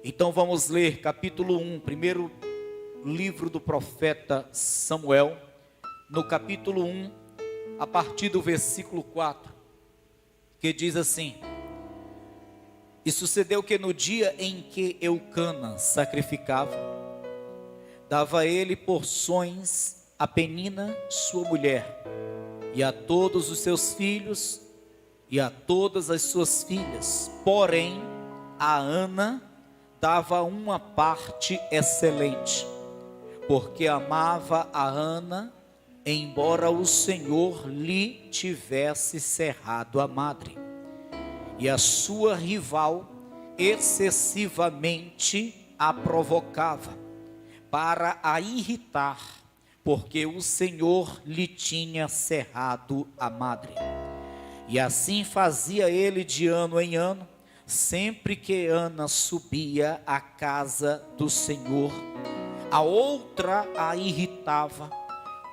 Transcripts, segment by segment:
Então vamos ler capítulo 1, primeiro livro do profeta Samuel, no capítulo 1, a partir do versículo 4, que diz assim: E sucedeu que no dia em que Eucana sacrificava, dava ele porções a Penina, sua mulher, e a todos os seus filhos, e a todas as suas filhas. Porém, a Ana dava uma parte excelente, porque amava a Ana, embora o Senhor lhe tivesse cerrado a madre. E a sua rival excessivamente a provocava, para a irritar, porque o Senhor lhe tinha cerrado a madre. E assim fazia ele de ano em ano, sempre que Ana subia à casa do Senhor. A outra a irritava,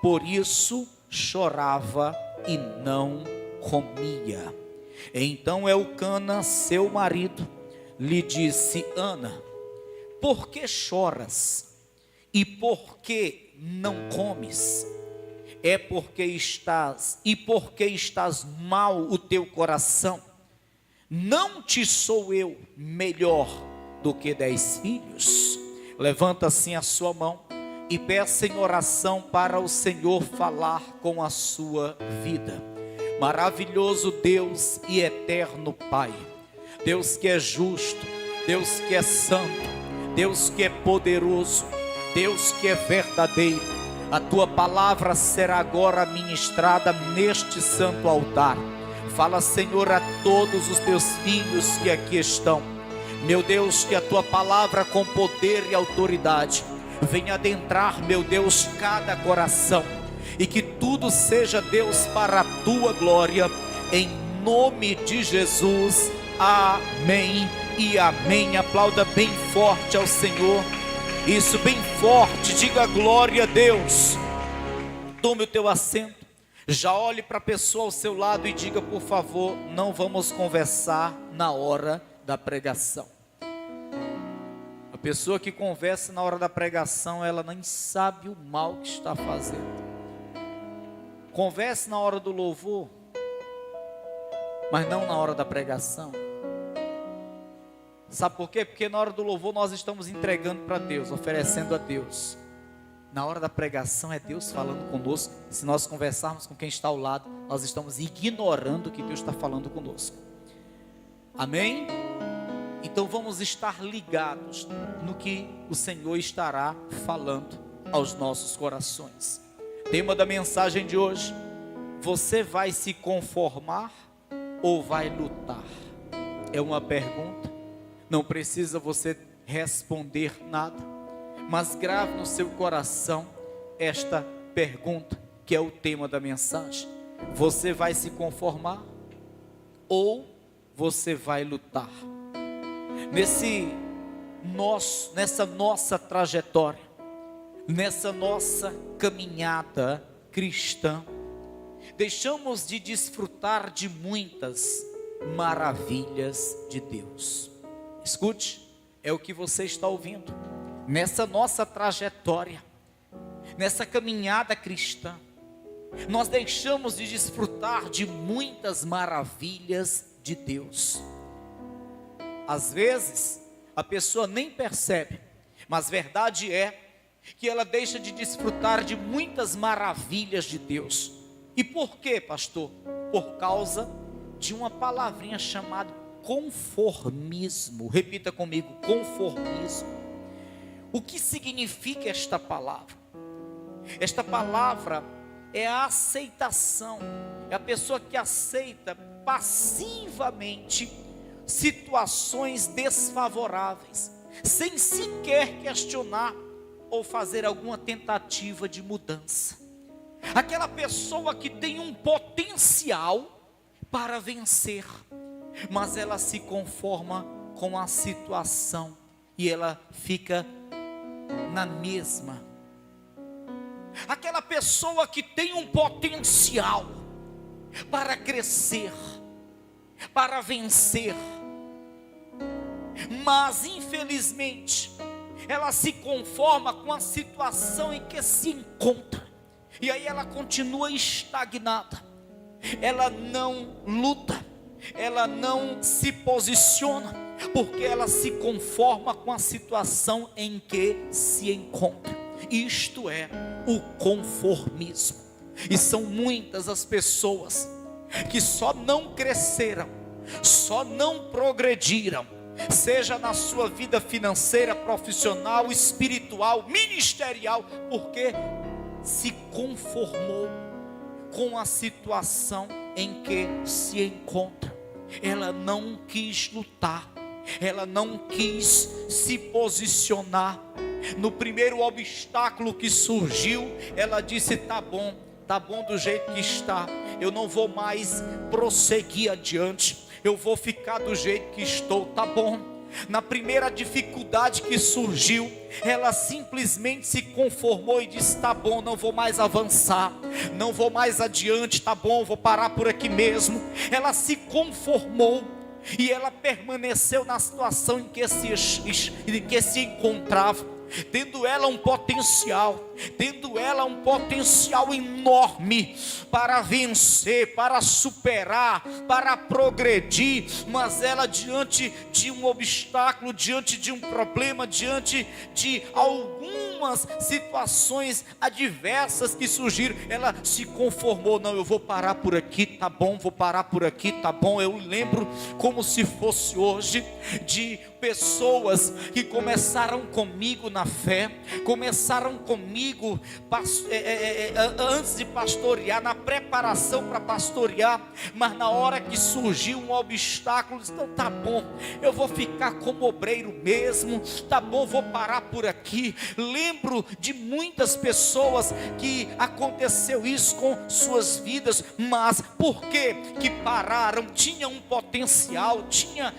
por isso chorava e não comia. Então Eucana, seu marido, lhe disse: Ana, por que choras? E por que não comes? Porque estás mal o teu coração? Não te sou eu melhor do que 10 filhos? Levanta assim a sua mão e peça em oração para o Senhor falar com a sua vida. Maravilhoso Deus e eterno Pai, Deus que é justo, Deus que é santo, Deus que é poderoso, Deus que é verdadeiro, a tua palavra será agora ministrada neste santo altar. Fala, Senhor, a todos os teus filhos que aqui estão. Meu Deus, que a tua palavra com poder e autoridade venha adentrar, meu Deus, cada coração. E que tudo seja, Deus, para a tua glória. Em nome de Jesus. Amém e amém. Aplauda bem forte ao Senhor. Isso, bem forte. Diga glória a Deus. Tome o teu assento. Já olhe para a pessoa ao seu lado e diga: por favor, não vamos conversar na hora da pregação. A pessoa que conversa na hora da pregação, ela nem sabe o mal que está fazendo. Converse na hora do louvor, mas não na hora da pregação. Sabe por quê? Porque na hora do louvor nós estamos entregando para Deus, oferecendo a Deus. Na hora da pregação é Deus falando conosco. Se nós conversarmos com quem está ao lado, nós estamos ignorando que Deus está falando conosco. Amém? Então vamos estar ligados no que o Senhor estará falando aos nossos corações. Tema da mensagem de hoje: você vai se conformar ou vai lutar? É uma pergunta, não precisa você responder nada, mas grave no seu coração esta pergunta, que é o tema da mensagem: você vai se conformar ou você vai lutar? Nessa nossa trajetória, nessa nossa caminhada cristã, deixamos de desfrutar de muitas maravilhas de Deus. Escute, é o que você está ouvindo. Nessa nossa trajetória, nessa caminhada cristã, nós deixamos de desfrutar de muitas maravilhas de Deus. Às vezes, a pessoa nem percebe, mas verdade é que ela deixa de desfrutar de muitas maravilhas de Deus. E por quê, pastor? Por causa de uma palavrinha chamada conformismo. Repita comigo: conformismo. O que significa esta palavra? Esta palavra é a aceitação. É a pessoa que aceita passivamente situações desfavoráveis, sem sequer questionar ou fazer alguma tentativa de mudança. Aquela pessoa que tem um potencial para vencer, mas ela se conforma com a situação e ela fica na mesma. Aquela pessoa que tem um potencial para crescer, para vencer, mas infelizmente ela se conforma com a situação em que se encontra, e aí ela continua estagnada, ela não luta, ela não se posiciona, porque ela se conforma com a situação em que se encontra. Isto é o conformismo. E são muitas as pessoas que só não cresceram, só não progrediram, seja na sua vida financeira, profissional, espiritual, ministerial, porque se conformou com a situação em que se encontra. Ela não quis lutar, ela não quis se posicionar. No primeiro obstáculo que surgiu, ela disse: tá bom do jeito que está, eu não vou mais prosseguir adiante, eu vou ficar do jeito que estou, tá bom. Na primeira dificuldade que surgiu, ela simplesmente se conformou e disse: tá bom, não vou mais avançar, não vou mais adiante, tá bom, vou parar por aqui mesmo. Ela se conformou e ela permaneceu na situação em que se encontrava, tendo ela um potencial enorme para vencer, para superar, para progredir, mas ela, diante de um obstáculo, diante de um problema, diante de algumas situações adversas que surgiram, ela se conformou: não, eu vou parar por aqui, tá bom, vou parar por aqui, tá bom. Eu lembro como se fosse hoje de pessoas que começaram comigo na fé, começaram comigo antes de pastorear, na preparação para pastorear, mas na hora que surgiu um obstáculo, disse: então tá bom, eu vou ficar como obreiro mesmo, tá bom, vou parar por aqui. Lembro de muitas pessoas que aconteceu isso com suas vidas, mas por que pararam? Tinha um potencial, tinha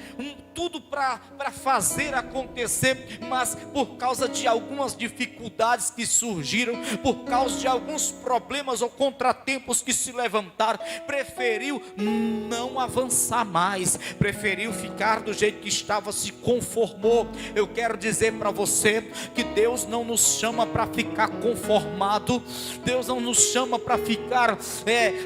tudo para fazer acontecer, mas por causa de algumas dificuldades que surgiram, por causa de alguns problemas ou contratempos que se levantaram, preferiu não avançar mais, preferiu ficar do jeito que estava, se conformou. Eu quero dizer para você que Deus não nos chama para ficar conformado, Deus não nos chama para ficar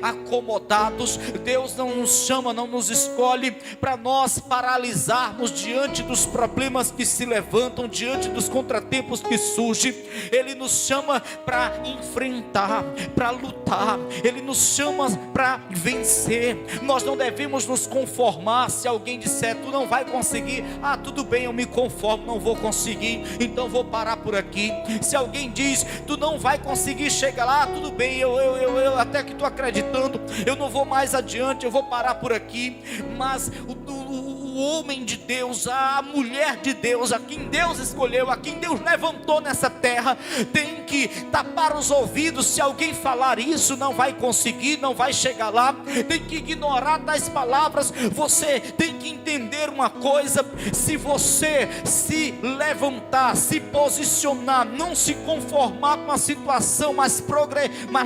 acomodados, Deus não nos chama, não nos escolhe para nós paralisarmos diante dos problemas que se levantam, diante dos contratempos que surgem. Ele nos chama para enfrentar, para lutar, Ele nos chama para vencer. Nós não devemos nos conformar. Se alguém disser: tu não vai conseguir, tudo bem, eu me conformo, não vou conseguir, então vou parar por aqui. Se alguém diz: tu não vai conseguir chegar lá, tudo bem, eu até que estou acreditando, eu não vou mais adiante, eu vou parar por aqui. Mas o homem de Deus, a mulher de Deus, a quem Deus escolheu, a quem Deus levantou nessa terra, tem que tapar os ouvidos. Se alguém falar isso, não vai conseguir, não vai chegar lá, tem que ignorar tais palavras. Você tem que entender uma coisa: se você se levantar, se posicionar, não se conformar com a situação, mas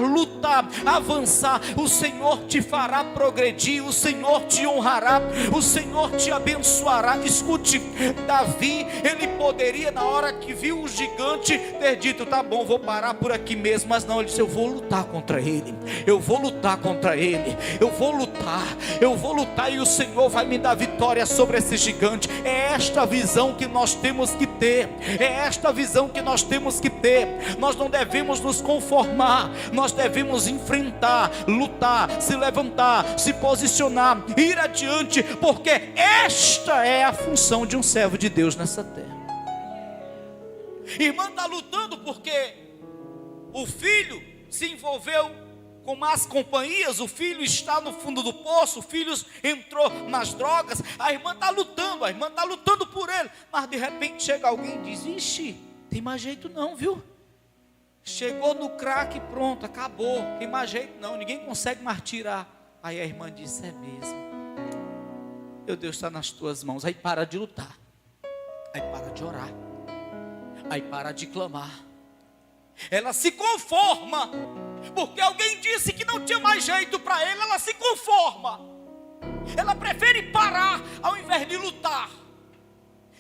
lutar, avançar, o Senhor te fará progredir, o Senhor te honrará, o Senhor te abençoará. Escute, Davi, ele poderia, na hora que viu o gigante, ter dito: tá bom, vou parar por aqui mesmo, mas não, ele disse: eu vou lutar contra ele, eu vou lutar contra ele, eu vou lutar, e o Senhor vai me dar vitória sobre esse gigante. É esta visão que nós temos que ter, nós não devemos nos conformar, nós devemos enfrentar, lutar, se levantar, se posicionar, ir adiante, porque esta é a função de um servo de Deus nessa terra. Irmã está lutando porque o filho se envolveu com más companhias, o filho está no fundo do poço, o filho entrou nas drogas. A irmã está lutando por ele, mas de repente chega alguém e diz: ixi, tem mais jeito não, viu? Chegou no crack e pronto, acabou, tem mais jeito não, ninguém consegue mais tirar. Aí a irmã diz: é mesmo, meu Deus está nas tuas mãos. Aí para de lutar, aí para de orar, aí para de clamar. Ela se conforma, porque alguém disse que não tinha mais jeito para ele. Ela se conforma, ela prefere parar ao invés de lutar.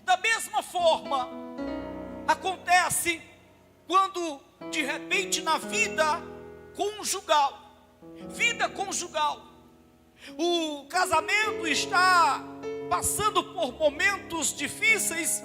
Da mesma forma, acontece quando de repente na vida conjugal, o casamento está passando por momentos difíceis.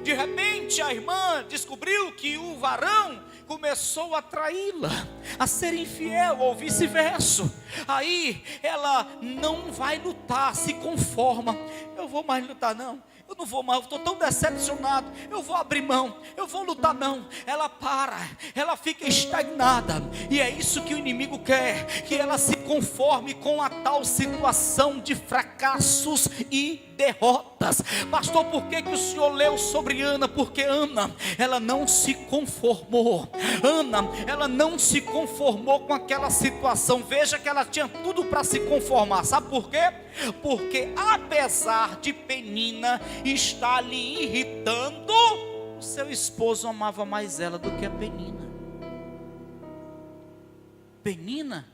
De repente a irmã descobriu que o varão começou a traí-la, a ser infiel ou vice-versa. Aí ela não vai lutar, se conforma. Eu vou mais lutar não, eu não vou mais, eu estou tão decepcionado, eu vou abrir mão, eu vou lutar não. Ela para, ela fica estagnada, e é isso que o inimigo quer, que ela se conforme com a tal situação de fracassos e derrotas. Pastor, por que o senhor leu sobre Ana? Porque Ana, ela não se conformou. Ana, ela não se conformou com aquela situação. Veja que ela tinha tudo para se conformar. Sabe por quê? Porque apesar de Penina estar lhe irritando, o seu esposo amava mais ela do que a Penina. Penina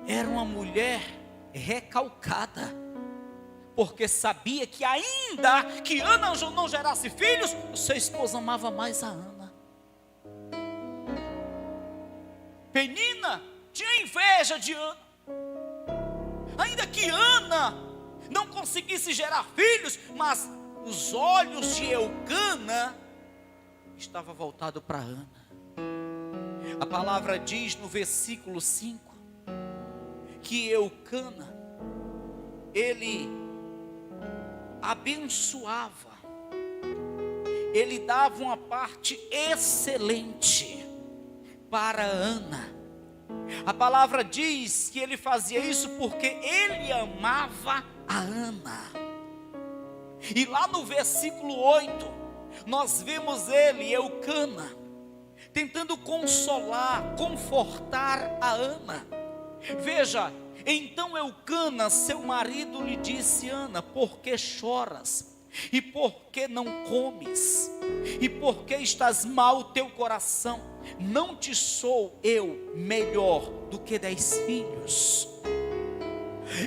era uma mulher recalcada, porque sabia que ainda que Ana não gerasse filhos, o seu esposo amava mais a Ana. Penina tinha inveja de Ana. Ainda que Ana não conseguisse gerar filhos, mas os olhos de Eucana estavam voltados para Ana. A palavra diz no versículo 5 que Eucana, ele abençoava, ele dava uma parte excelente para Ana. A palavra diz que ele fazia isso porque ele amava a Ana. E lá no versículo 8, nós vemos ele, Eucana, tentando consolar, confortar a Ana. Veja, então Eucana, seu marido, lhe disse: Ana, por que choras? E por que não comes? E por que estás mal o teu coração? Não te sou eu melhor do que 10 filhos?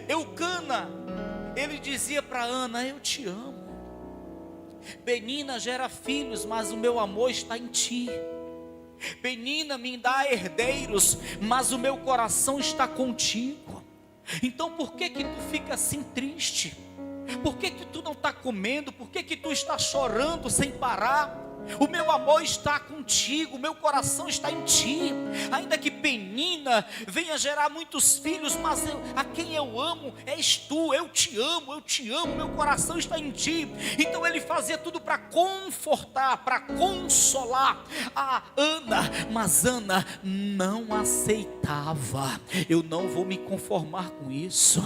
Eucana, ele dizia para Ana: eu te amo. Penina gera filhos, mas o meu amor está em ti. Penina me dá herdeiros, mas o meu coração está contigo. Então por que tu fica assim triste? Por que tu não está comendo? Por que tu está chorando sem parar? O meu amor está contigo, o meu coração está em ti. Ainda que Penina venha gerar muitos filhos, mas a quem eu amo és tu. Eu te amo, meu coração está em ti. Então ele fazia tudo para confortar, para consolar a Ana. Mas Ana não aceitava. Eu não vou me conformar com isso.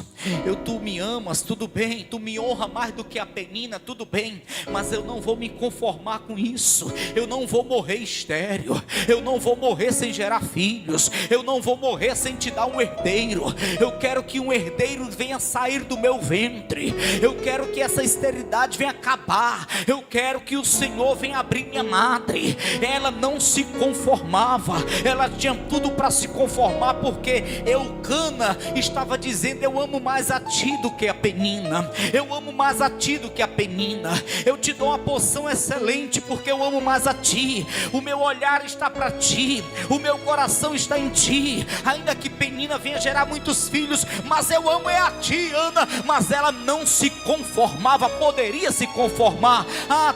Tu me amas, tudo bem. Tu me honra mais do que a Penina, tudo bem. Mas eu não vou me conformar com isso. Eu não vou morrer estéril, eu não vou morrer sem gerar filhos, eu não vou morrer sem te dar um herdeiro. Eu quero que um herdeiro venha sair do meu ventre, eu quero que essa esterilidade venha acabar, eu quero que o Senhor venha abrir minha madre. Ela não se conformava, ela tinha tudo para se conformar, porque Eucana estava dizendo: eu amo mais a ti do que a Penina, eu amo mais a ti do que a Penina, eu te dou uma porção excelente porque eu amo mais a ti, o meu olhar está para ti, o meu coração está em ti. Ainda que Penina venha gerar muitos filhos, mas eu amo é a ti, Ana. Mas ela não se conformava, poderia se conformar.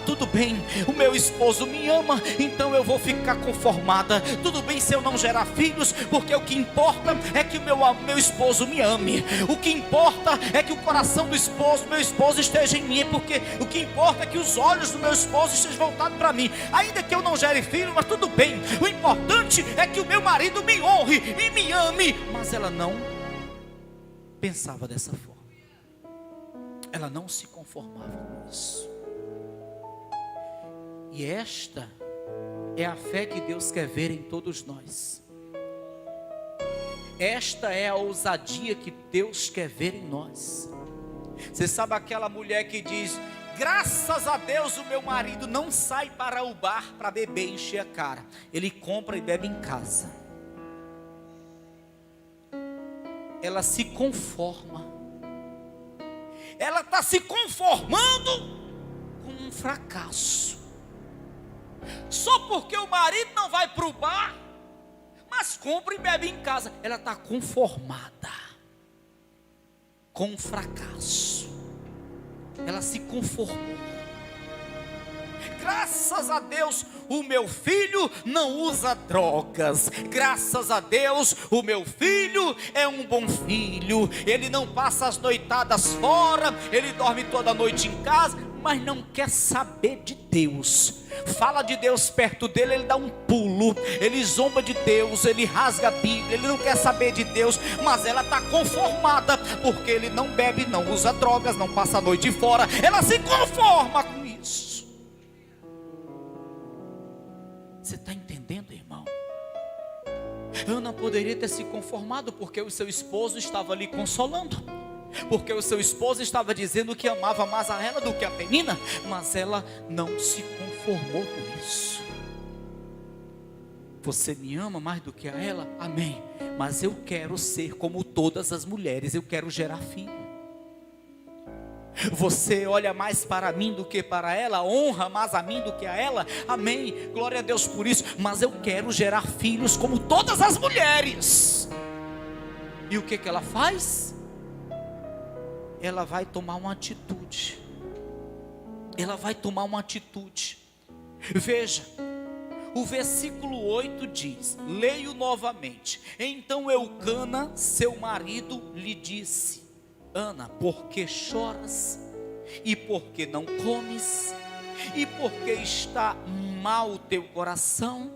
Tudo bem, o meu esposo me ama, então eu vou ficar conformada. Tudo bem se eu não gerar filhos, porque o que importa é que o meu esposo me ame. O que importa é que o coração do meu esposo esteja em mim, porque o que importa é que os olhos do meu esposo estejam voltados para mim. Ainda que eu não gere filho, mas tudo bem. O importante é que o meu marido me honre e me ame. Mas ela não pensava dessa forma. Ela não se conformava com isso. E esta é a fé que Deus quer ver em todos nós. Esta é a ousadia que Deus quer ver em nós. Você sabe aquela mulher que diz: graças a Deus o meu marido não sai para o bar para beber e encher a cara. Ele compra e bebe em casa. Ela se conforma. Ela está se conformando um fracasso. Só porque o marido não vai para o bar, mas compra e bebe em casa. Ela está conformada com um fracasso. Ela se conformou. Graças a Deus, o meu filho não usa drogas. Graças a Deus, o meu filho é um bom filho. Ele não passa as noitadas fora, ele dorme toda noite em casa, mas não quer saber de Deus. Fala de Deus perto dele, ele dá um pulo, ele zomba de Deus, ele rasga a Bíblia, ele não quer saber de Deus. Mas ela está conformada, porque ele não bebe, não usa drogas, não passa a noite fora. Ela se conforma com isso. Você está entendendo, irmão? Ana poderia ter se conformado, porque o seu esposo estava ali consolando, porque o seu esposo estava dizendo que amava mais a ela do que a Penina, mas ela não se conformou com isso. Você me ama mais do que a ela? Amém. Mas eu quero ser como todas as mulheres, eu quero gerar filho. Você olha mais para mim do que para ela, honra mais a mim do que a ela, amém, glória a Deus por isso. Mas eu quero gerar filhos como todas as mulheres. E o que ela faz? Ela vai tomar uma atitude. Ela vai tomar uma atitude. Veja, o versículo 8 diz, leio novamente: então Eucana, seu marido, lhe disse: Ana, por que choras? E por que não comes? E por que está mal o teu coração?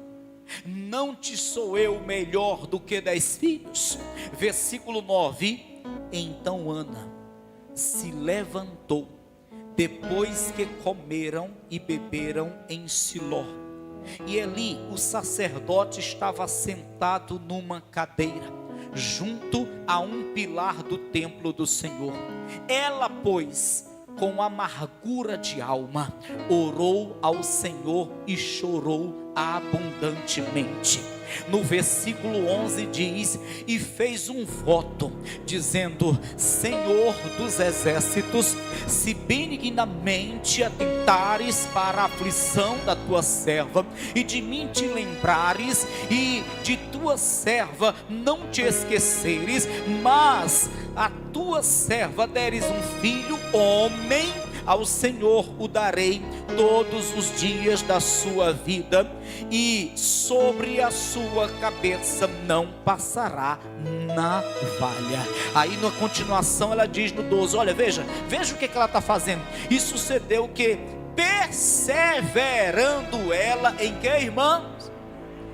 Não te sou eu melhor do que 10 filhos? Versículo 9: então Ana se levantou, depois que comeram e beberam em Siló. E ali o sacerdote estava sentado numa cadeira, junto a um pilar do templo do Senhor. Ela, pois, com amargura de alma, orou ao Senhor e chorou abundantemente. No versículo 11 diz: e fez um voto, dizendo: Senhor dos exércitos, se benignamente atentares para a aflição da tua serva, e de mim te lembrares, e de tua serva não te esqueceres, mas a tua serva deres um filho, homem, ao Senhor o darei todos os dias da sua vida, e sobre a sua cabeça não passará navalha. Aí na continuação ela diz no 12, olha, veja o que ela está fazendo. E sucedeu que, perseverando ela em que, irmãos?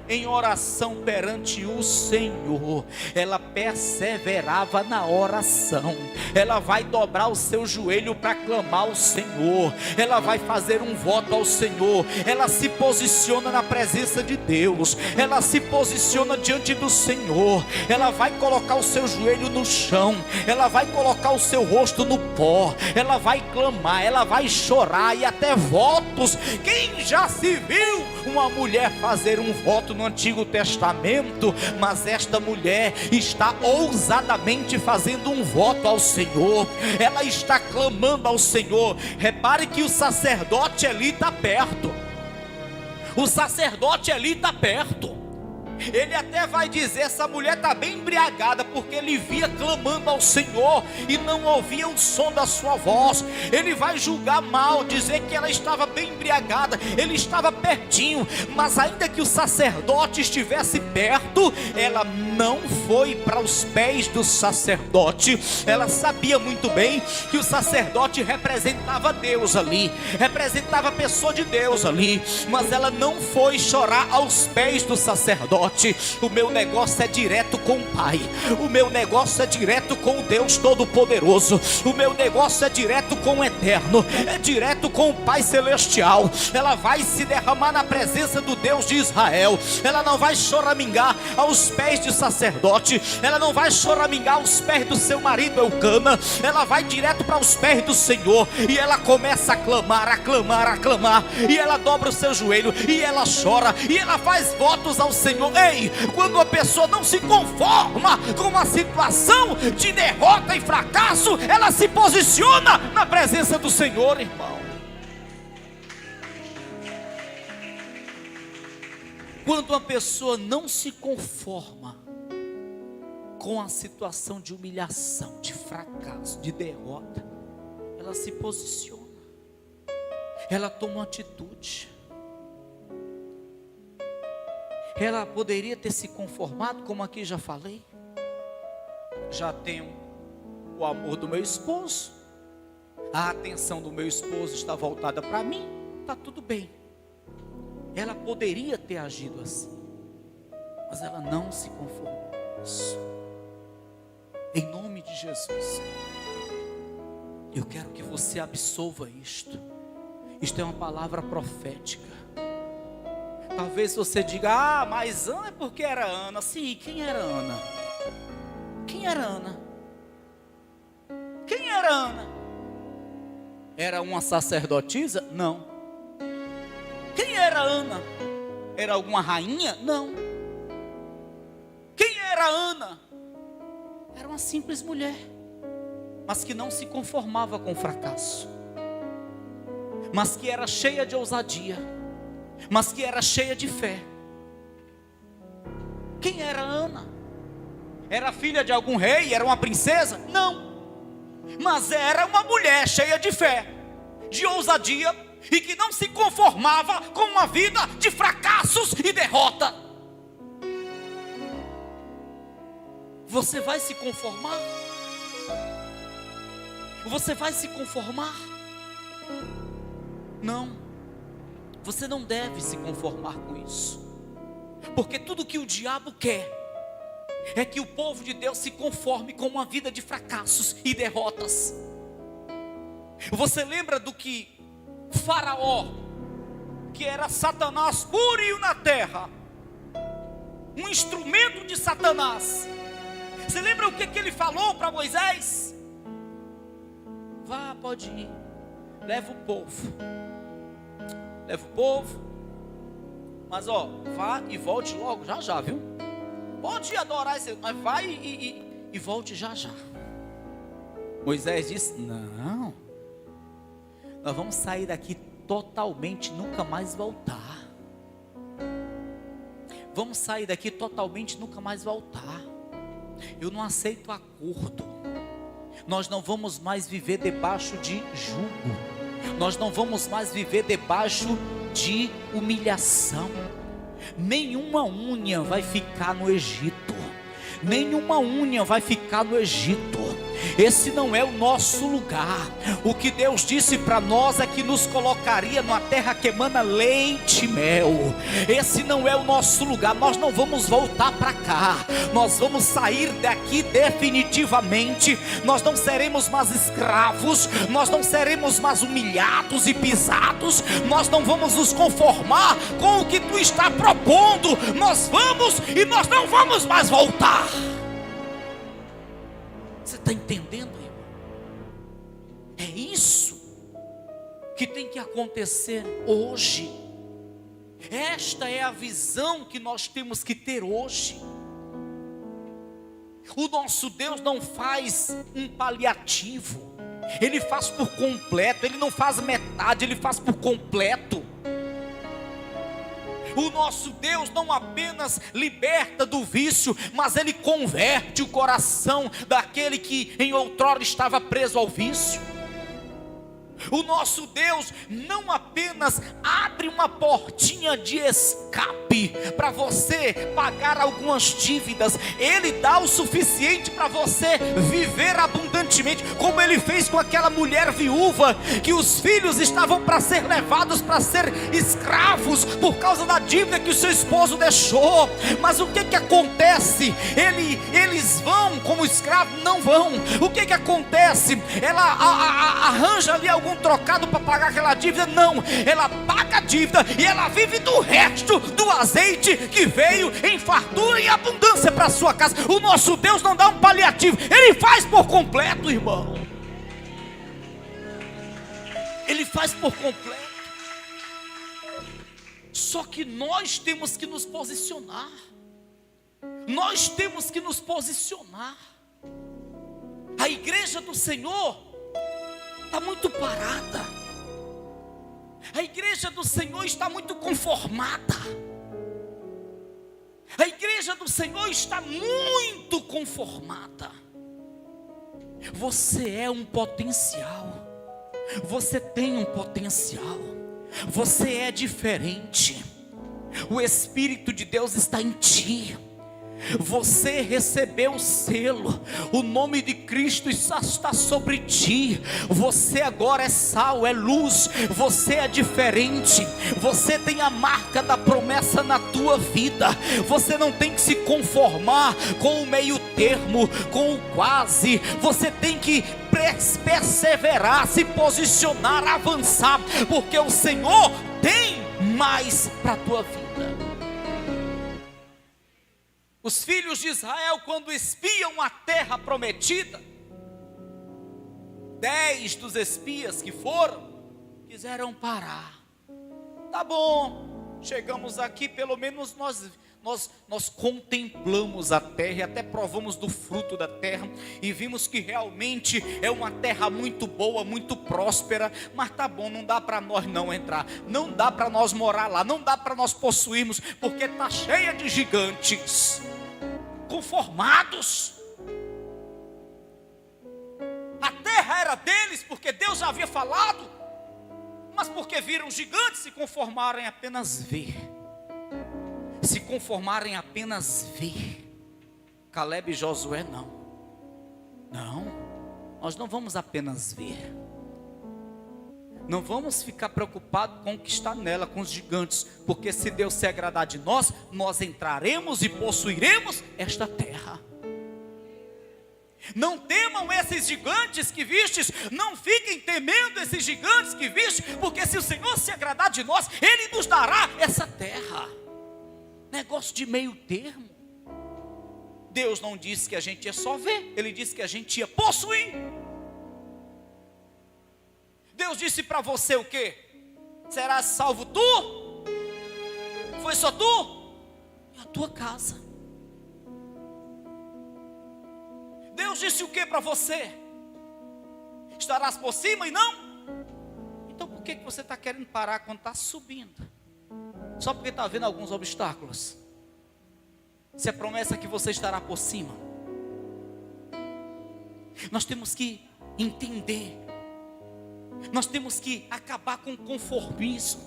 Em oração perante o Senhor. Ela perseverava na oração. Ela vai dobrar o seu joelho para clamar ao Senhor. Ela vai fazer um voto ao Senhor. Ela se posiciona na presença de Deus. Ela se posiciona diante do Senhor. Ela vai colocar o seu joelho no chão. Ela vai colocar o seu rosto no pó. Ela vai clamar, ela vai chorar, e até votos. Quem já se viu uma mulher fazer um voto no Antigo Testamento? Mas esta mulher está ousadamente fazendo um voto ao Senhor. Ela está clamando ao Senhor. Repare que o sacerdote ali está perto. O sacerdote ali está perto. Ele até vai dizer, essa mulher está bem embriagada, porque ele via clamando ao Senhor e não ouvia o som da sua voz. Ele vai julgar mal, dizer que ela estava bem embriagada, ele estava pertinho. Mas ainda que o sacerdote estivesse perto, ela não foi para os pés do sacerdote. Ela sabia muito bem que o sacerdote representava Deus ali, representava a pessoa de Deus ali, mas ela não foi chorar aos pés do sacerdote. O meu negócio é direto com o Pai. O meu negócio é direto com o Deus Todo-Poderoso. O meu negócio é direto com o Eterno. É direto com o Pai Celestial. Ela vai se derramar na presença do Deus de Israel. Ela não vai choramingar aos pés do sacerdote. Ela não vai choramingar aos pés do seu marido Eucana. Ela vai direto para os pés do Senhor. E ela começa a clamar, a clamar, a clamar. E ela dobra o seu joelho. E ela chora. E ela faz votos ao Senhor. Ei, quando a pessoa não se conforma com uma situação de derrota e fracasso, ela se posiciona na presença do Senhor, irmão. Quando uma pessoa não se conforma com a situação de humilhação, de fracasso, de derrota, ela se posiciona, ela toma uma atitude. Ela poderia ter se conformado, como aqui já falei, já tenho o amor do meu esposo, a atenção do meu esposo está voltada para mim, está tudo bem. Ela poderia ter agido assim, mas ela não se conformou com isso. Em nome de Jesus, eu quero que você absolva isto. Isto é uma palavra profética. Talvez você diga: mas Ana é porque era Ana. Sim, quem era Ana? Quem era Ana? Quem era Ana? Era uma sacerdotisa? Não. Quem era Ana? Era alguma rainha? Não. Quem era Ana? Era uma simples mulher, mas que não se conformava com o fracasso, mas que era cheia de ousadia, mas que era cheia de fé. Quem era Ana? Era filha de algum rei? Era uma princesa? Não. Mas era uma mulher cheia de fé, de ousadia, e que não se conformava com uma vida de fracassos e derrota. Você vai se conformar? Você vai se conformar? Não. Você não deve se conformar com isso, porque tudo que o diabo quer é que o povo de Deus se conforme com uma vida de fracassos e derrotas. Você lembra do que Faraó, que era Satanás puro na terra, um instrumento de Satanás, você lembra o que ele falou para Moisés? Vá, pode ir, leva o povo, mas vá e volte logo, já, viu? Pode ir adorar esse, mas vai e volte já. Moisés disse: não, nós vamos sair daqui totalmente, nunca mais voltar. Vamos sair daqui totalmente, nunca mais voltar. Eu não aceito acordo. Nós não vamos mais viver debaixo de jugo. Nós não vamos mais viver debaixo de humilhação. Nenhuma unha vai ficar no Egito. Nenhuma unha vai ficar no Egito. Esse não é o nosso lugar. O que Deus disse para nós é que nos colocaria numa terra que emana leite e mel. Esse não é o nosso lugar. Nós não vamos voltar para cá. Nós vamos sair daqui definitivamente. Nós não seremos mais escravos. Nós não seremos mais humilhados e pisados. Nós não vamos nos conformar com o que tu está propondo. Nós vamos e nós não vamos mais voltar. Você está entendendo, irmão? É isso que tem que acontecer hoje. Esta é a visão que nós temos que ter hoje. O nosso Deus não faz um paliativo, Ele faz por completo. Ele não faz metade, Ele faz por completo. O nosso Deus não apenas liberta do vício, mas Ele converte o coração daquele que em outrora estava preso ao vício. O nosso Deus não apenas abre uma portinha de escape para você pagar algumas dívidas, Ele dá o suficiente para você viver abundantemente, como Ele fez com aquela mulher viúva, que os filhos estavam para ser levados para ser escravos, por causa da dívida que o seu esposo deixou. Mas o que acontece? Eles vão como escravos? Não vão. O que acontece? Ela arranja ali algum trocado para pagar aquela dívida? Não, ela paga a dívida e ela vive do resto do azeite que veio em fartura e abundância para a sua casa. O nosso Deus não dá um paliativo, Ele faz por completo, irmão. Ele faz por completo. Só que nós temos que nos posicionar. Nós temos que nos posicionar. A igreja do Senhor está muito parada. A igreja do Senhor está muito conformada. A igreja do Senhor está muito conformada. Você é um potencial. Você tem um potencial. Você é diferente. O Espírito de Deus está em ti. Você recebeu o selo, o nome de Cristo está sobre ti. Você agora é sal, é luz. Você é diferente. Você tem a marca da promessa na tua vida. Você não tem que se conformar com o meio termo, com o quase. Você tem que perseverar, se posicionar, avançar, porque o Senhor tem mais para a tua vida. Os filhos de Israel, quando espiam a terra prometida, 10 dos espias que foram, quiseram parar. Tá bom, chegamos aqui, pelo menos nós contemplamos a terra e até provamos do fruto da terra e vimos que realmente é uma terra muito boa, muito próspera. Mas tá bom, não dá para nós não entrar, não dá para nós morar lá, não dá para nós possuirmos, porque tá cheia de gigantes. Conformados. A terra era deles porque Deus já havia falado, mas porque viram gigantes se conformaram em apenas ver. Se conformaram em apenas ver. Caleb e Josué não, nós não vamos apenas ver. Não vamos ficar preocupados com o que está nela, com os gigantes, porque se Deus se agradar de nós, nós entraremos e possuiremos esta terra. Não temam esses gigantes que vistes, não fiquem temendo esses gigantes que vistes, porque se o Senhor se agradar de nós, Ele nos dará essa terra. Negócio de meio termo. Deus não disse que a gente ia só ver, Ele disse que a gente ia possuir. Deus disse para você o quê? Serás salvo tu? Foi só tu? E a tua casa. Deus disse o que para você? Estarás por cima e não? Então por que você está querendo parar quando está subindo? Só porque está vendo alguns obstáculos? Se a promessa é que você estará por cima. Nós temos que entender. Nós temos que acabar com o conformismo.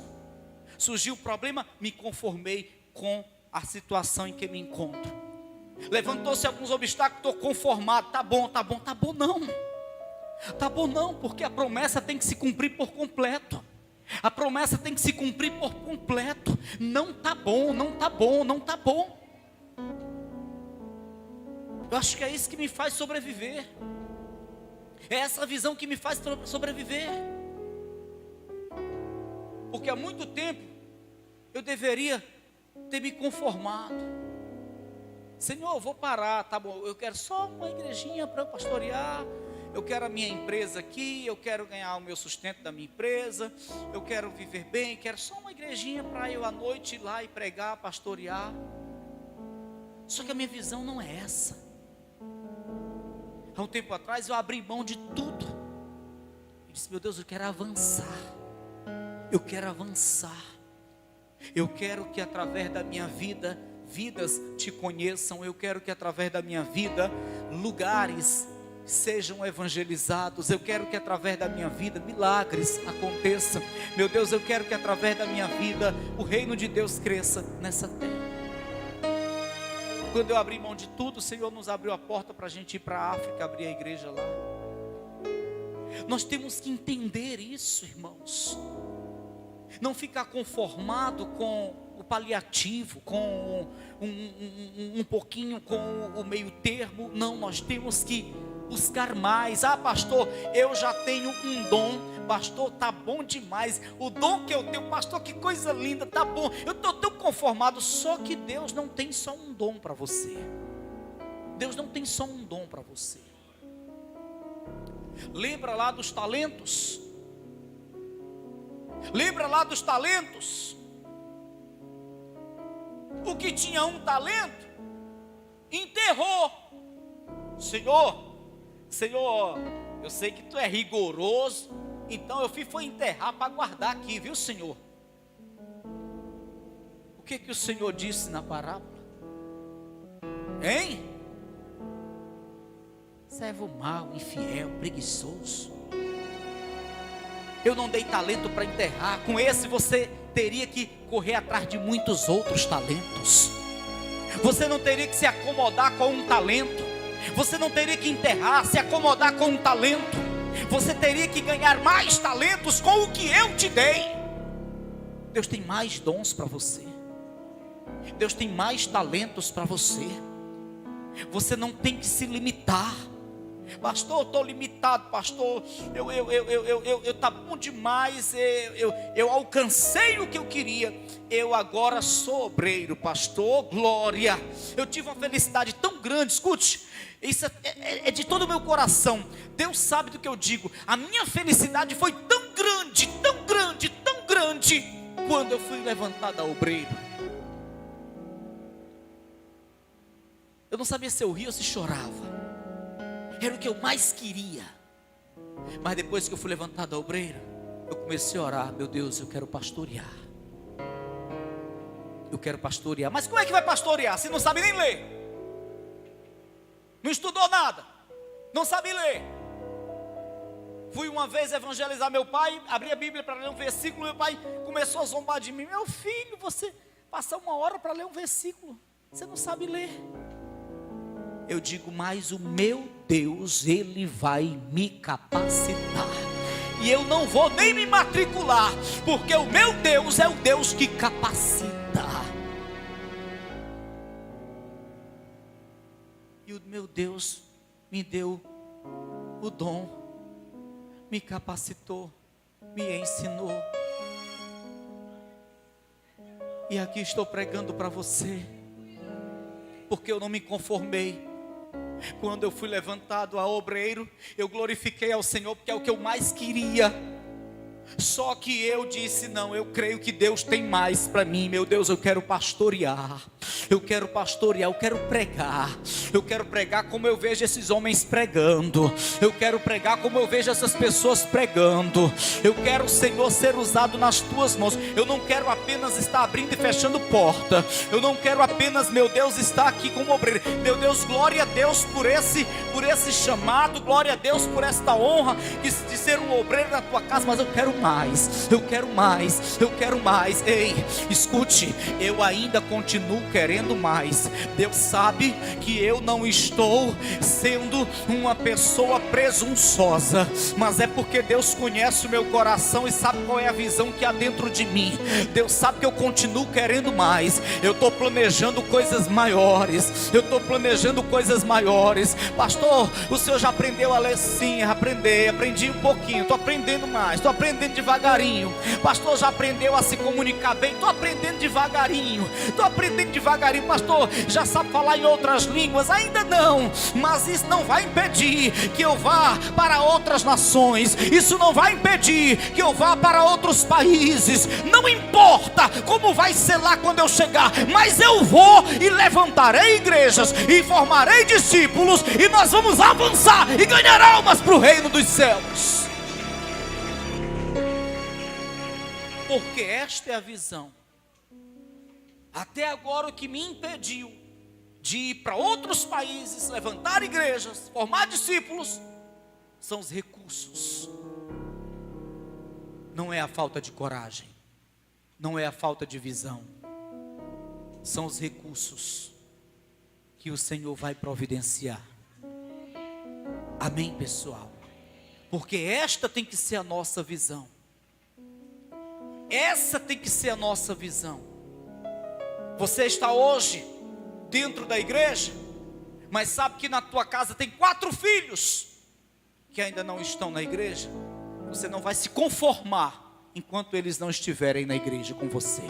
Surgiu o problema, me conformei com a situação em que me encontro. Levantou-se alguns obstáculos, estou conformado. Tá bom não. Tá bom não, porque a promessa tem que se cumprir por completo. A promessa tem que se cumprir por completo. Não tá bom. Eu acho que é isso que me faz sobreviver. É essa visão que me faz sobreviver. Porque há muito tempo eu deveria ter me conformado. Senhor, eu vou parar, tá bom, eu quero só uma igrejinha para eu pastorear. Eu quero a minha empresa aqui, eu quero ganhar o meu sustento da minha empresa, eu quero viver bem, quero só uma igrejinha para eu à noite ir lá e pregar, pastorear. Só que a minha visão não é essa. Há um tempo atrás eu abri mão de tudo. Eu disse, meu Deus, eu quero avançar. Eu quero que através da minha vida, vidas te conheçam. Eu quero que através da minha vida, lugares sejam evangelizados. Eu quero que através da minha vida, milagres aconteçam. Meu Deus, eu quero que através da minha vida, o reino de Deus cresça nessa terra. Quando eu abri mão de tudo, o Senhor nos abriu a porta para a gente ir para a África, abrir a igreja lá. Nós temos que entender isso, irmãos. Não ficar conformado com o paliativo, com um pouquinho com o meio termo. Não, nós temos que buscar mais. Ah, pastor, eu já tenho um dom. Pastor, tá bom demais. O dom que eu tenho, pastor, que coisa linda, tá bom. Eu estou tão conformado. Só que Deus não tem só um dom para você. Deus não tem só um dom para você. Lembra lá dos talentos? Lembra lá dos talentos? O que tinha um talento, enterrou. Senhor, eu sei que tu é rigoroso, então eu fui enterrar para guardar aqui, viu, Senhor? O que o Senhor disse na parábola? Hein? Servo mau, infiel, preguiçoso. Eu não dei talento para enterrar. Com esse você teria que correr atrás de muitos outros talentos. Você não teria que se acomodar com um talento. Você não teria que enterrar, se acomodar com um talento. Você teria que ganhar mais talentos com o que eu te dei. Deus tem mais dons para você. Deus tem mais talentos para você. Você não tem que se limitar. Pastor, eu estou limitado, pastor. Eu tá bom demais. Eu alcancei o que eu queria. Eu agora sou obreiro, pastor. Glória. Eu tive uma felicidade tão grande. Escute, isso é de todo o meu coração. Deus sabe do que eu digo. A minha felicidade foi tão grande, tão grande, tão grande, quando eu fui levantado a obreiro. Eu não sabia se eu ria ou se chorava. Era o que eu mais queria. Mas depois que eu fui levantado a obreiro, eu comecei a orar. Meu Deus, eu quero pastorear. Eu quero pastorear. Mas como é que vai pastorear se não sabe nem ler? Não estudou nada, não sabe ler. Fui uma vez evangelizar meu pai, abri a Bíblia para ler um versículo. Meu pai começou a zombar de mim. Meu filho, você passa uma hora para ler um versículo, você não sabe ler. Eu digo, mas o meu Deus, Ele vai me capacitar. E eu não vou nem me matricular, porque o meu Deus é o Deus que capacita. E o meu Deus me deu o dom, me capacitou, me ensinou. E aqui estou pregando para você, porque eu não me conformei. Quando eu fui levantado a obreiro, eu glorifiquei ao Senhor, porque é o que eu mais queria. Só que eu disse, não, eu creio que Deus tem mais para mim. Meu Deus, eu quero pastorear. Eu quero pastorear, eu quero pregar. Eu quero pregar como eu vejo esses homens pregando. Eu quero pregar como eu vejo essas pessoas pregando. Eu quero, Senhor, ser usado nas tuas mãos. Eu não quero apenas estar abrindo e fechando porta. Eu não quero apenas, meu Deus, estar aqui como obreiro. Meu Deus, glória a Deus por esse chamado. Glória a Deus por esta honra de ser um obreiro na tua casa. Mas eu quero mais, eu quero mais, eu quero mais. Ei, escute, eu ainda continuo querendo mais. Deus sabe que eu não estou sendo uma pessoa presunçosa, mas é porque Deus conhece o meu coração e sabe qual é a visão que há dentro de mim. Deus sabe que eu continuo querendo mais. Eu estou planejando coisas maiores. Eu estou planejando coisas maiores. Pastor, o senhor já aprendeu a ler? Sim, aprendi um pouquinho. Estou aprendendo mais, estou aprendendo devagarinho. Pastor, já aprendeu a se comunicar bem? Estou aprendendo devagarinho. Pastor, já sabe falar em outras línguas? Ainda não, mas isso não vai impedir que eu vá para outras nações. Isso não vai impedir que eu vá para outros países. Não importa como vai ser lá quando eu chegar, mas eu vou e levantarei igrejas e formarei discípulos, e nós vamos avançar e ganhar almas para o reino dos céus. Porque esta é a visão. Até agora o que me impediu de ir para outros países, levantar igrejas, formar discípulos, são os recursos. Não é a falta de coragem, não é a falta de visão, são os recursos que o Senhor vai providenciar. Amém, pessoal? Porque esta tem que ser a nossa visão. Essa tem que ser a nossa visão. Você está hoje dentro da igreja, mas sabe que na tua casa tem 4 filhos que ainda não estão na igreja. Você não vai se conformar enquanto eles não estiverem na igreja com você.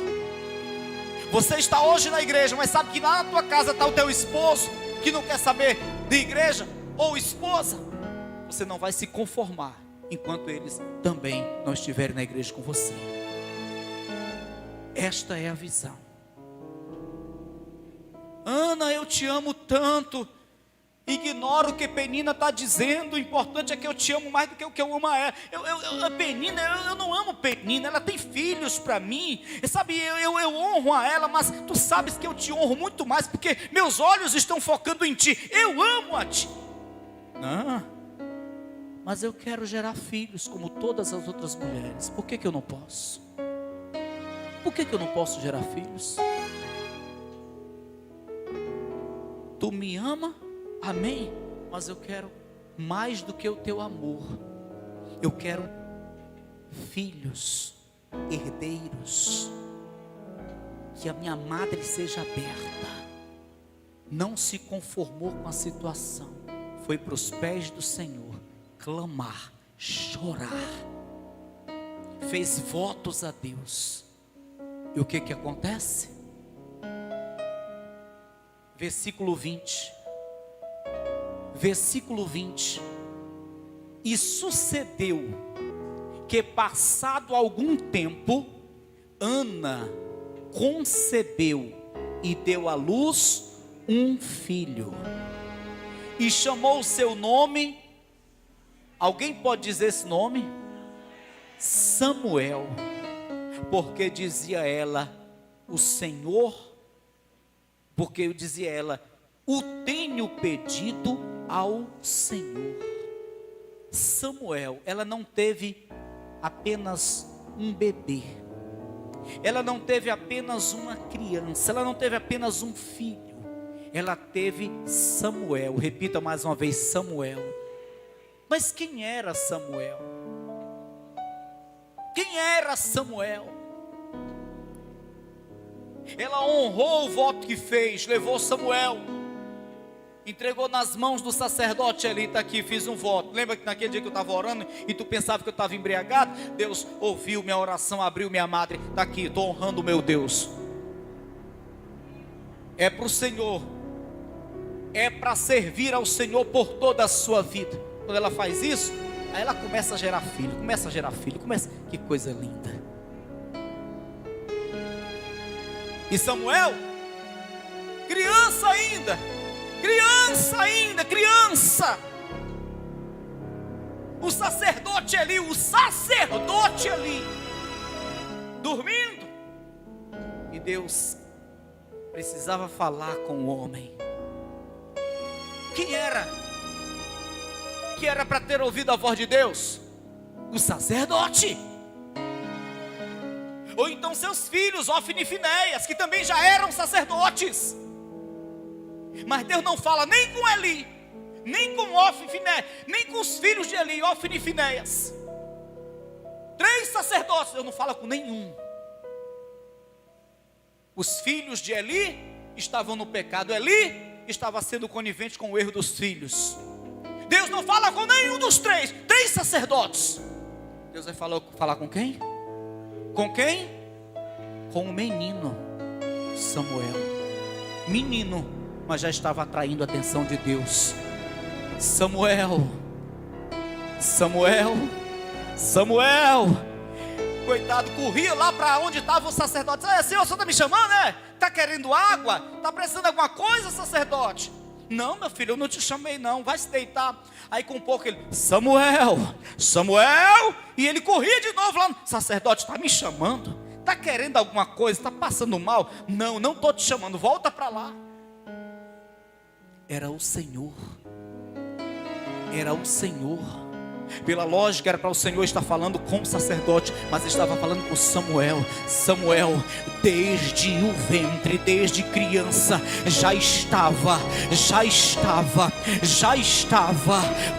Você está hoje na igreja, mas sabe que lá na tua casa está o teu esposo que não quer saber de igreja, ou esposa. Você não vai se conformar enquanto eles também não estiverem na igreja com você. Esta é a visão. Ana, eu te amo tanto. Ignora o que Penina está dizendo. O importante é que eu te amo mais do que o que eu amo a ela. Penina, eu não amo Penina. Ela tem filhos para mim. E sabe, eu honro a ela, mas tu sabes que eu te honro muito mais, porque meus olhos estão focando em ti. Eu amo a ti. Não, mas eu quero gerar filhos como todas as outras mulheres. Por que eu não posso? Por que eu não posso gerar filhos? Tu me ama? Amém? Mas eu quero mais do que o teu amor. Eu quero filhos, herdeiros. Que a minha madre seja aberta. Não se conformou com a situação. Foi para os pés do Senhor clamar, chorar. Fez votos a Deus. E o que acontece? Versículo 20. Versículo 20. E sucedeu que, passado algum tempo, Ana concebeu e deu à luz um filho. E chamou o seu nome. Alguém pode dizer esse nome? Samuel. Porque dizia ela, o Senhor, porque dizia ela, o tenho pedido ao Senhor. Samuel, ela não teve apenas um bebê, ela não teve apenas uma criança, ela não teve apenas um filho, ela teve Samuel. Repita mais uma vez, Samuel. Mas quem era Samuel? Quem era Samuel? Ela honrou o voto que fez, levou Samuel, entregou nas mãos do sacerdote ali. Está aqui, fiz um voto. Lembra que naquele dia que eu estava orando e tu pensava que eu estava embriagado? Deus ouviu minha oração, abriu minha madre. Está aqui, estou honrando o meu Deus. É para o Senhor, é para servir ao Senhor por toda a sua vida. Quando ela faz isso, aí ela começa a gerar filho, que coisa linda. E Samuel, criança ainda, o sacerdote ali, dormindo, e Deus precisava falar com o homem. Quem era? Que era para ter ouvido a voz de Deus? O sacerdote. Ou então seus filhos, Ofni e Finéias, que também já eram sacerdotes. Mas Deus não fala nem com Eli, nem com Ofni e Finéias, nem com os filhos de Eli, Ofni e Finéias. 3 sacerdotes, Deus não fala com nenhum. Os filhos de Eli estavam no pecado. Eli estava sendo conivente com o erro dos filhos. Deus não fala com nenhum dos 3 sacerdotes. Deus vai falar com quem? Com quem? Com o menino Samuel. Menino, mas já estava atraindo a atenção de Deus. Samuel. Coitado, corria lá para onde estava o sacerdote. Senhor, o senhor está me chamando, né? Está querendo água? Está precisando de alguma coisa, sacerdote? Não, meu filho, eu não te chamei não, vai se deitar. Aí com um pouco ele, Samuel, e ele corria de novo lá. Sacerdote, está me chamando? Está querendo alguma coisa? Está passando mal? Não estou te chamando, volta para lá. Era o Senhor. Pela lógica era para o Senhor estar falando com o sacerdote, mas estava falando com Samuel. Desde o ventre, desde criança, já estava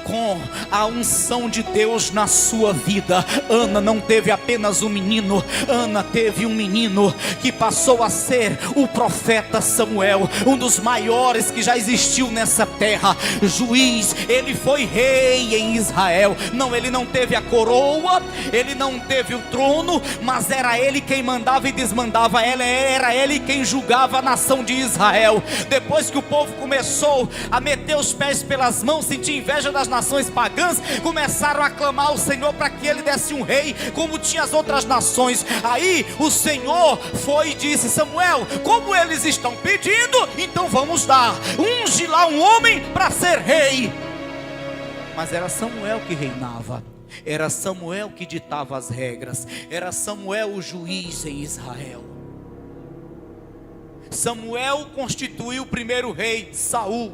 com a unção de Deus na sua vida. Ana não teve apenas um menino, Ana teve um menino que passou a ser o profeta Samuel, um dos maiores que já existiu nessa terra. Juiz, ele foi rei em Israel. Israel. Não, ele não teve a coroa, ele não teve o trono, mas era ele quem mandava e desmandava, era ele quem julgava a nação de Israel. Depois que o povo começou a meter os pés pelas mãos, sentir inveja das nações pagãs, começaram a clamar ao Senhor para que ele desse um rei, como tinha as outras nações. Aí o Senhor foi e disse: Samuel, como eles estão pedindo, então vamos dar, unge lá um homem para ser rei. Mas era Samuel que reinava, era Samuel que ditava as regras, era Samuel o juiz em Israel. Samuel constituiu o primeiro rei, Saul.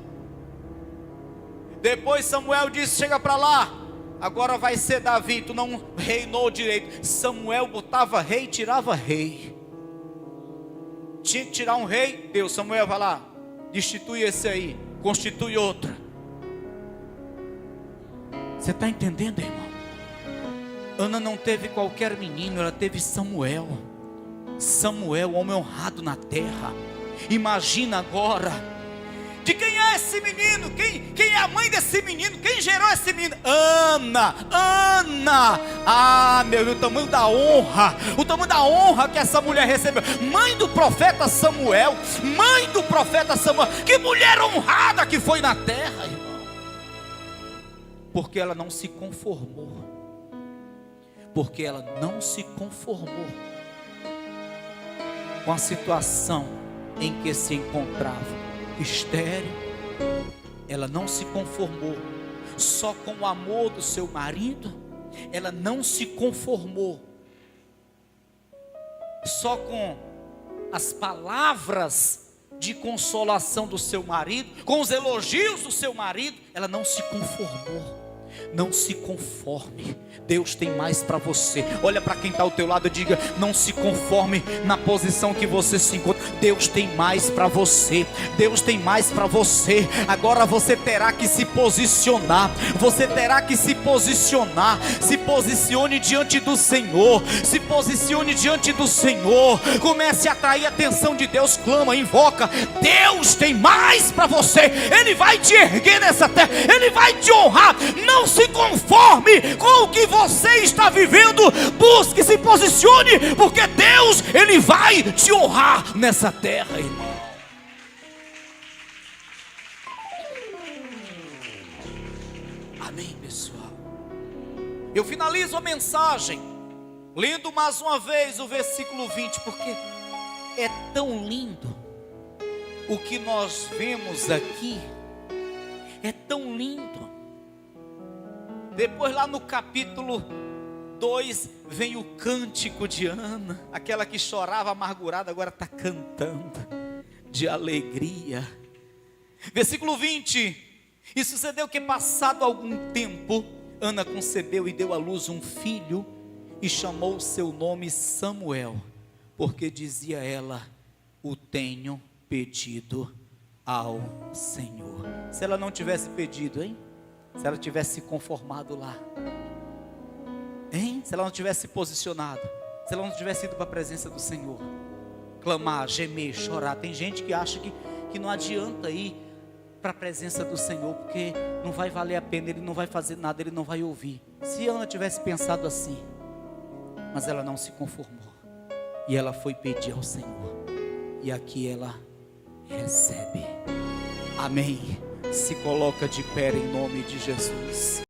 Depois Samuel disse: chega para lá, agora vai ser Davi. Tu não reinou direito. Samuel botava rei, tirava rei. Tinha que tirar um rei, Deus, Samuel vai lá, destitui esse aí, constitui outro. Você está entendendo, irmão? Ana não teve qualquer menino, ela teve Samuel. Samuel, homem honrado na terra. Imagina agora, de quem é esse menino? Quem é a mãe desse menino? Quem gerou esse menino? Ana. Ah, meu, o tamanho da honra que essa mulher recebeu. Mãe do profeta Samuel. Que mulher honrada que foi na terra, irmão. Porque ela não se conformou. Com a situação em que se encontrava. Estéril, ela não se conformou só com o amor do seu marido, ela não se conformou só com as palavras de consolação do seu marido, com os elogios do seu marido, ela não se conformou. Não se conforme, Deus tem mais para você. Olha para quem está ao teu lado e diga: não se conforme na posição que você se encontra. Deus tem mais para você. Deus tem mais para você. Agora você terá que se posicionar. Se posicione diante do Senhor. Comece a atrair a atenção de Deus. Clama, invoca. Deus tem mais para você. Ele vai te erguer nessa terra. Ele vai te honrar. Não se conforme com o que você está vivendo. Busque, se posicione, porque Deus, Ele vai te honrar nessa terra, irmão. Amém, pessoal. Eu finalizo a mensagem lendo mais uma vez o versículo 20, porque é tão lindo o que nós vemos aqui. É tão lindo. Depois lá no capítulo 2 vem o cântico de Ana. Aquela que chorava amargurada agora está cantando de alegria. Versículo 20. E sucedeu que passado algum tempo, Ana concebeu e deu à luz um filho, e chamou o seu nome Samuel, porque dizia ela: o tenho pedido ao Senhor. Se ela não tivesse pedido, hein? Se ela tivesse se conformado lá, hein? Se ela não tivesse se posicionado, se ela não tivesse ido para a presença do Senhor, clamar, gemer, chorar. Tem gente que acha que não adianta ir para a presença do Senhor, porque não vai valer a pena, Ele não vai fazer nada, Ele não vai ouvir. Se Ana tivesse pensado assim, mas ela não se conformou, e ela foi pedir ao Senhor, e aqui ela recebe. Amém. Se coloca de pé em nome de Jesus.